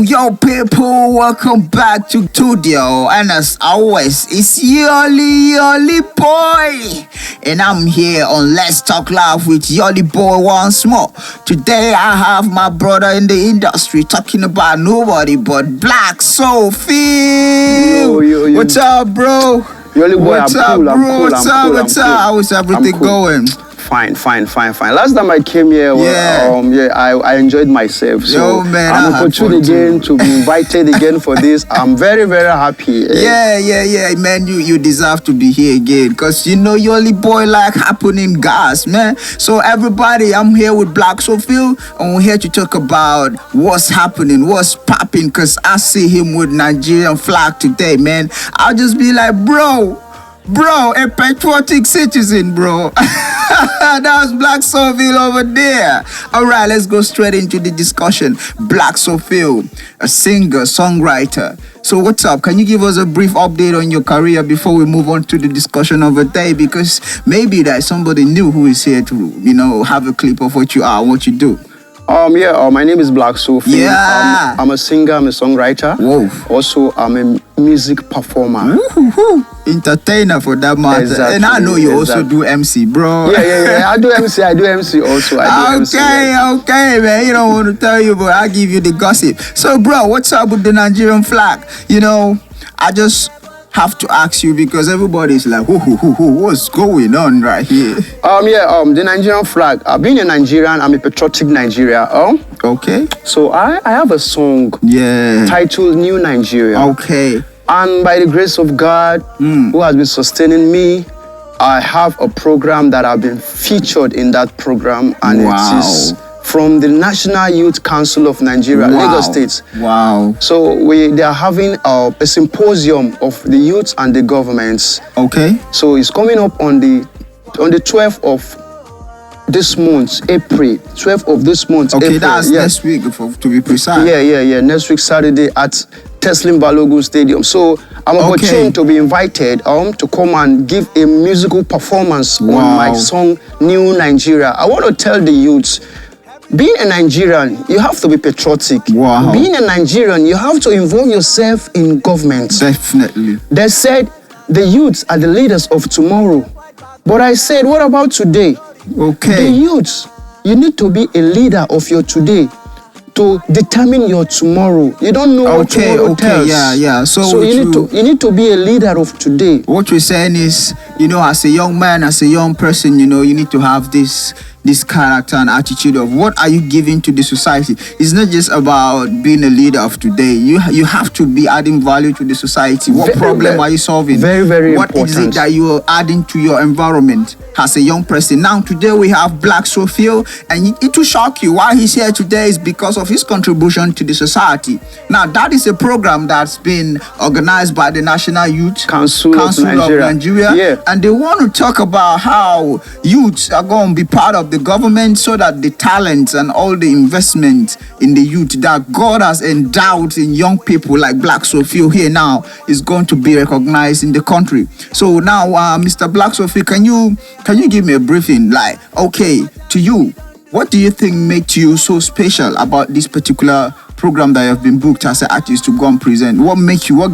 Yo, people, welcome back to studio. And as always, it's YolyBoy. And I'm here on Let's Talk Live with YolyBoy once more. Today, I have my brother in the industry talking about nobody but BlaqSoulPhyl. Yo. What's up, bro? YolyBoy, I'm cool. What's up? How's everything going? Fine. Last time I came here, I enjoyed myself. So I'm opportunity again to be invited again for this. I'm very, very happy. Yeah, man. You deserve to be here again, cause you know YolyBoy like happening gas, man. So everybody, I'm here with BlaqSoulPhyl, and we're here to talk about what's happening, what's popping. Cause I see him with Nigerian flag today, man. I'll just be like, bro, a patriotic citizen, bro. That's BlaqSoulPhyl over there. All right, let's go straight into the discussion. BlaqSoulPhyl, a singer, songwriter. So what's up? Can you give us a brief update on your career before we move on to the discussion of the day? Because maybe there's somebody new who is here to, have a clip of what you are, what you do. My name is BlaqSoulPhyl. Yeah. I'm a singer, I'm a songwriter. Whoa. Also, I'm a music performer. Woo-hoo-hoo. Entertainer for that matter. Exactly, and I know you also do MC, bro. Yeah. I do MC also. Okay, man. You don't want to tell you, but I'll give you the gossip. So, bro, what's up with the Nigerian flag? I just have to ask you because everybody's like, what's going on right here? The Nigerian flag. Being a Nigerian, I'm a patriotic Nigeria. Okay. So I have a song titled New Nigeria. Okay. And by the grace of God, who has been sustaining me, I have a program that I've been featured in that program, and it is from the National Youth Council of Nigeria, Lagos State. Wow. So they are having a symposium of the youth and the governments. Okay. So it's coming up on the 12th of this month, April. 12th of this month, Okay, April. that's next week, to be precise. Yeah. Next week, Saturday at Teslim Balogun Stadium. So I'm opportunity to be invited to come and give a musical performance on my song, New Nigeria. I want to tell the youths, being a Nigerian, you have to be patriotic. Wow. Being a Nigerian, you have to involve yourself in government. Definitely. They said the youths are the leaders of tomorrow. But I said, what about today? Okay. The youths, you need to be a leader of your today to determine your tomorrow. You don't know what tomorrow tells. Yeah. So you need to be a leader of today. What we're saying is, as a young man, as a young person, you need to have this character and attitude of what are you giving to the society. It's not just about being a leader of today. You have to be adding value to the society. What problem are you solving? Very, very important. What is it that you are adding to your environment as a young person? Now, today we have BlaqSoulPhyl, and it will shock you. Why he's here today is because of his contribution to the society. Now, that is a program that's been organized by the National Youth Council of Nigeria. Yeah. And they want to talk about how youths are going to be part of the government so that the talents and all the investment in the youth that God has endowed in young people like BlaqSoulPhyl here now is going to be recognized in the country. So now, Mr. BlaqSoulPhyl, can you give me a briefing? To you, what do you think makes you so special about this particular program that you have been booked as an artist to go and present? What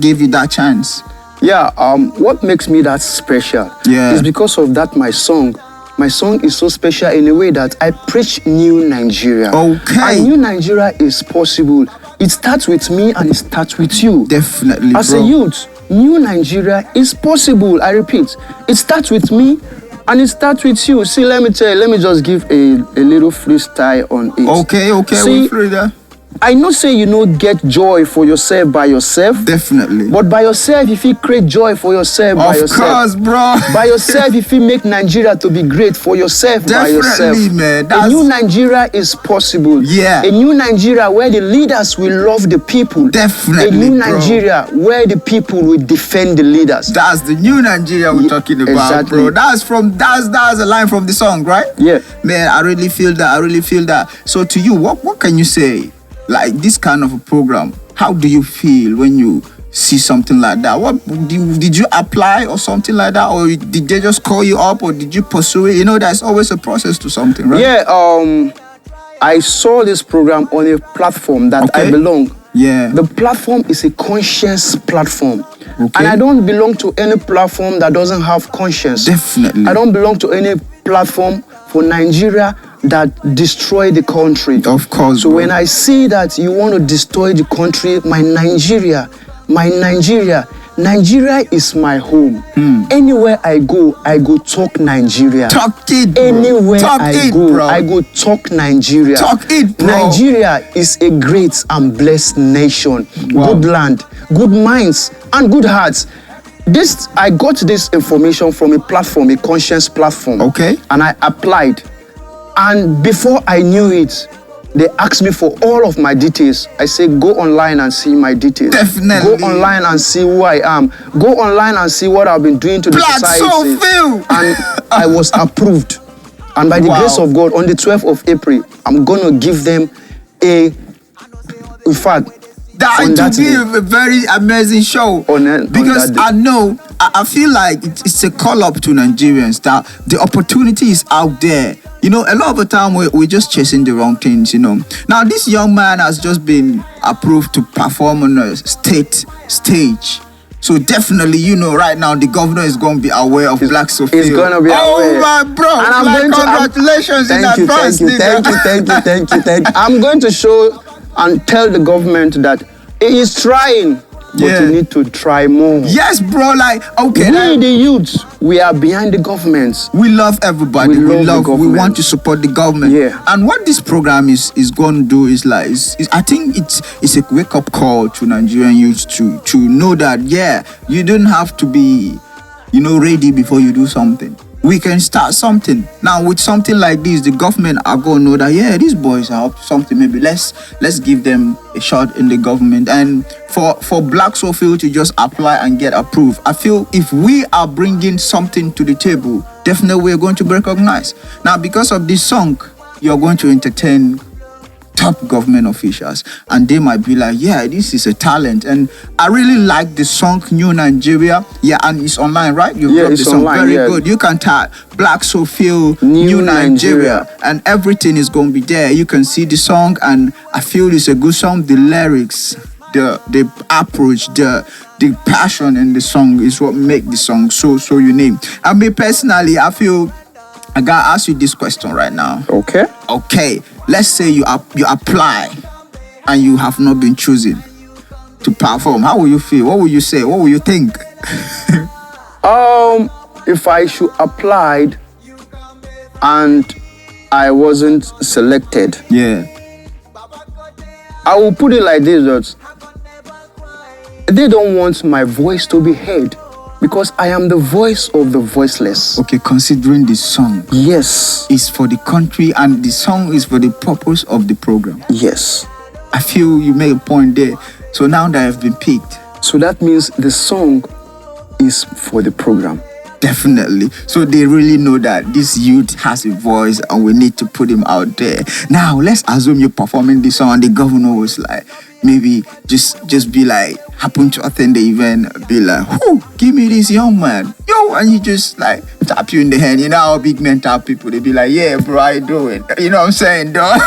gave you that chance? What makes me that special is because of that my song. My song is so special in a way that I preach New Nigeria. Okay. And New Nigeria is possible. It starts with me and it starts with you. Definitely, As a youth, New Nigeria is possible. I repeat, it starts with me and it starts with you. See, let me just give a little freestyle on it. Okay, See, I know say you know get joy for yourself by yourself. Definitely. But by yourself, if you create joy for yourself by yourself. Of course, bro. By yourself, if you make Nigeria to be great for yourself by yourself. Definitely, man. A new Nigeria is possible. Yeah. A new Nigeria where the leaders will love the people. Definitely, A new Nigeria where the people will defend the leaders. That's the new Nigeria we're talking about, exactly. bro. That's a line from the song, right? Yeah. Man, I really feel that. So to you, what can you say? Like this kind of a program, how do you feel when you see something like that? What did you apply or something like that, or did they just call you up, or did you pursue it? There's always a process to something, right? Yeah. I saw this program on a platform that I belong. Yeah. The platform is a conscience platform. Okay. And I don't belong to any platform that doesn't have conscience. Definitely. I don't belong to any platform for Nigeria that destroy the country. Of course. So when I see that you want to destroy the country, my Nigeria is my home. Anywhere I go talk Nigeria. Talk it, bro. Anywhere talk I it, go, bro. I go talk Nigeria. Talk it, bro. Nigeria is a great and blessed nation. Wow. Good land, good minds, and good hearts. I got this information from a platform, a conscience platform. Okay. And I applied. And before I knew it, they asked me for all of my details. I said, go online and see my details. Definitely. Go online and see who I am. Go online and see what I've been doing to the society. BlaqSoulPhyl. And I was approved. And by the grace of God, on the 12th of April, I'm going to give them in fact, that to be a very amazing show. Because I feel like it's a call up to Nigerians that the opportunity is out there. A lot of the time we're just chasing the wrong things, Now, this young man has just been approved to perform on a state stage. So definitely, right now, the governor is going to be aware of BlaqSoulPhyl. He's going to be aware. Oh, my bro. And I'm congratulations in advance. Thank you. I'm going to show and tell the government that he is trying. But you need to try more. Yes, bro. We the youths, we are behind the government. We love everybody. We want to support the government. Yeah. And what this program is going to do is I think it's a wake up call to Nigerian youths to know that you don't have to be ready before you do something. We can start something. Now with something like this, the government are going to know that these boys are up to something. Maybe let's give them a shot in the government. And for BlaqSoulPhyl to just apply and get approved, I feel if we are bringing something to the table, definitely we're going to be recognized. Now because of this song, you're going to entertain top government officials, and they might be like, this is a talent. And I really like the song New Nigeria. And it's online, right? You got the song online, very good. You can type BlaqSoulPhyl New Nigeria and everything is going to be there. You can see the song, and I feel it's a good song. The lyrics, the approach, the passion in the song is what make the song so unique. And me personally, I feel I gotta ask you this question right now. Okay. Let's say you apply and you have not been chosen to perform. How will you feel? What will you say? What will you think? If I should applied and I wasn't selected, I will put it like this: that they don't want my voice to be heard. Because I am the voice of the voiceless. Okay, considering the song. Yes. Is for the country and the song is for the purpose of the program. Yes. I feel you made a point there. So now that I've been picked. So that means the song is for the program. Definitely. So they really know that this youth has a voice and we need to put him out there. Now, let's assume you're performing this song and the governor was like, maybe just be like, happen to attend the event, be like, give me this young man. And you just like tap you in the hand. How big men tap people. They be like, bro, I do it. You know what I'm saying, dog?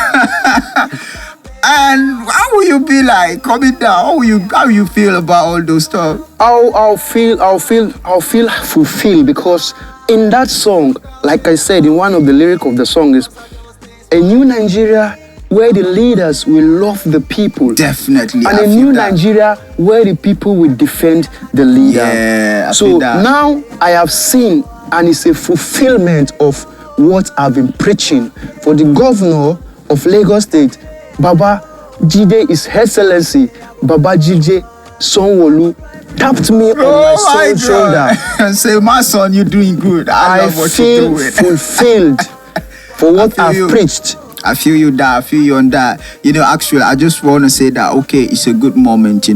And how will you be like coming down? How you feel about all those stuff? I'll feel fulfilled, because in that song, like I said, in one of the lyrics of the song is a new Nigeria where the leaders will love the people. Definitely. And a new Nigeria where the people will defend the leader. So now I have seen, and it's a fulfillment of what I've been preaching. For the governor of Lagos State, Baba Jide, His Excellency Baba Jide Sanwo-Olu, tapped me on my son's shoulder and say, my son, you're doing good. I love what you're doing. Fulfilled for what I've preached. I feel you on that. Actually, I just want to say that, it's a good moment,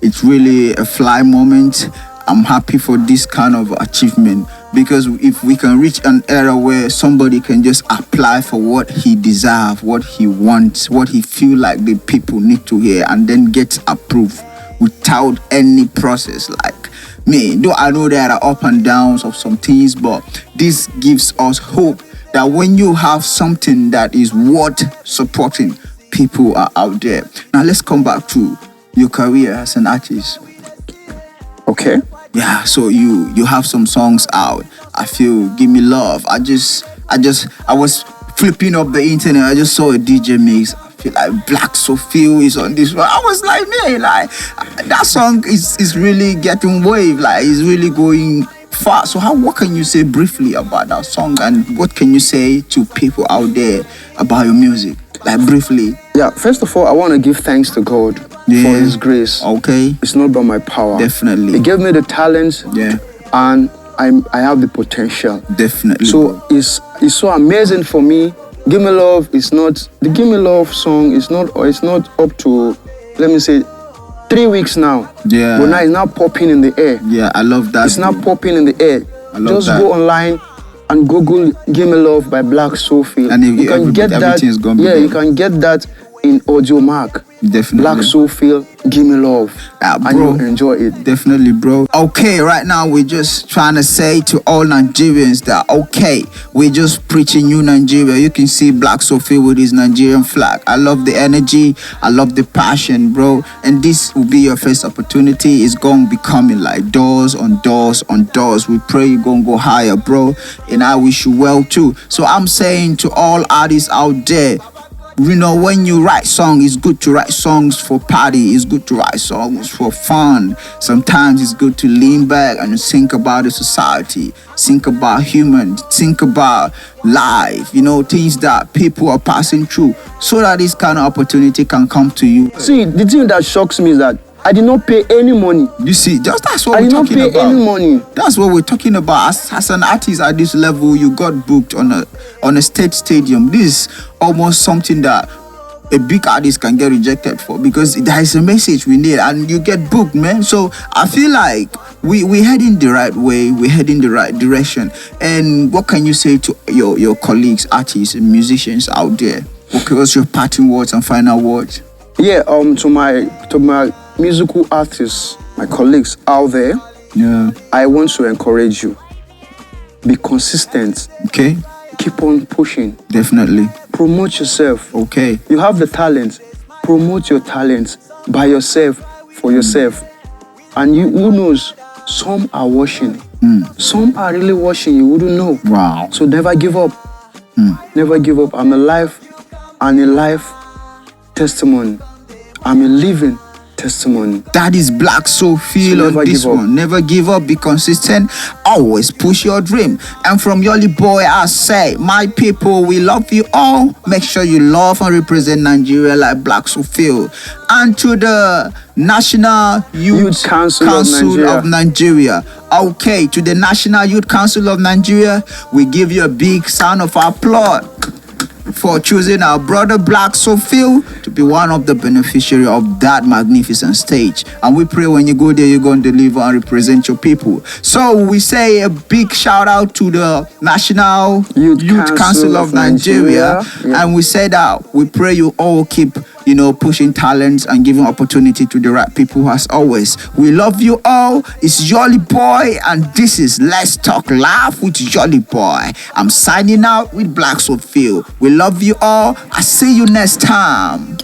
It's really a fly moment. I'm happy for this kind of achievement, because if we can reach an era where somebody can just apply for what he deserves, what he wants, what he feel like the people need to hear, and then get approved, without any process. Like me, though I know there are up and downs of some things, but this gives us hope that when you have something that is worth supporting, people are out there. Now let's come back to your career as an artist. Okay. Yeah, so you have some songs out. I feel Give Me Love. I was flipping up the internet. I just saw a DJ mix. I feel like BlaqSoulPhyl is on this one. I was like, man, like that song is really getting wave. Like it's really going far. So what can you say briefly about that song, and what can you say to people out there about your music? Like briefly. Yeah, first of all, I want to give thanks to God for His grace. Okay. It's not by my power. Definitely. He gave me the talents. Yeah. And I have the potential. Definitely. So it's so amazing for me. Give Me Love is not the Give Me Love song. It's not up to, let me say, 3 weeks now. Yeah. But now it's now popping in the air. Yeah, I love that. It's now popping in the air. I love Just that. go online and Google Give Me Love by BlaqSoulPhyl. And you can get that. Yeah, you can get that in Audio Mark. Definitely. BlaqSoulPhyl, Give Me Love. Bro, and you'll enjoy it. Definitely, bro. Okay, right now we're just trying to say to all Nigerians that, okay, we're just preaching New Nigeria. You can see BlaqSoulPhyl with his Nigerian flag. I love the energy. I love the passion, bro. And this will be your first opportunity. It's going to be coming like doors on doors on doors. We pray you're going to go higher, bro. And I wish you well, too. So I'm saying to all artists out there, you know, when you write songs, it's good to write songs for party. It's good to write songs for fun. Sometimes it's good to lean back and think about the society, think about humans, think about life, you know, things that people are passing through, so that this kind of opportunity can come to you. See, the thing that shocks me is that I did not pay any money. You see, just that's what I we're did not talking pay about. any money. That's what we're talking about. As an artist at this level, you got booked on a state stadium. This is almost something that a big artist can get rejected for, because there is a message we need, and you get booked, man. So I feel like we're heading the right way. We're heading the right direction. And what can you say to your colleagues, artists, and musicians out there? What's your parting words and final words? Yeah, to my musical artists, my colleagues out there, Yeah. I want to encourage you. Be consistent. Okay. Keep on pushing. Definitely. Promote yourself. Okay. You have the talent. Promote your talent by yourself, for yourself. And who knows, some are watching. Some are really watching, you wouldn't know. Wow. So never give up. Never give up. I'm alive and a life testimony. I'm a living testimony. That is BlaqSoulPhyl on this one. Never give up, be consistent, always push your dream. And from YolyBoy, I say, my people, we love you all. Make sure you love and represent Nigeria like BlaqSoulPhyl. And to the National Youth Council of Nigeria. Okay, to the National Youth Council of Nigeria, we give you a big sound of applause for choosing our brother BlaqSoulPhyl to be one of the beneficiaries of that magnificent stage. And we pray when you go there, you're going to deliver and represent your people. So we say a big shout out to the National Youth Council of Nigeria. Yeah. And we say that we pray you all keep, pushing talents and giving opportunity to the right people as always. We love you all. It's YolyBoy, and this is Let's Talk Live with YolyBoy. I'm signing out with BlaqSoulPhyl. We love you all. I'll see you next time.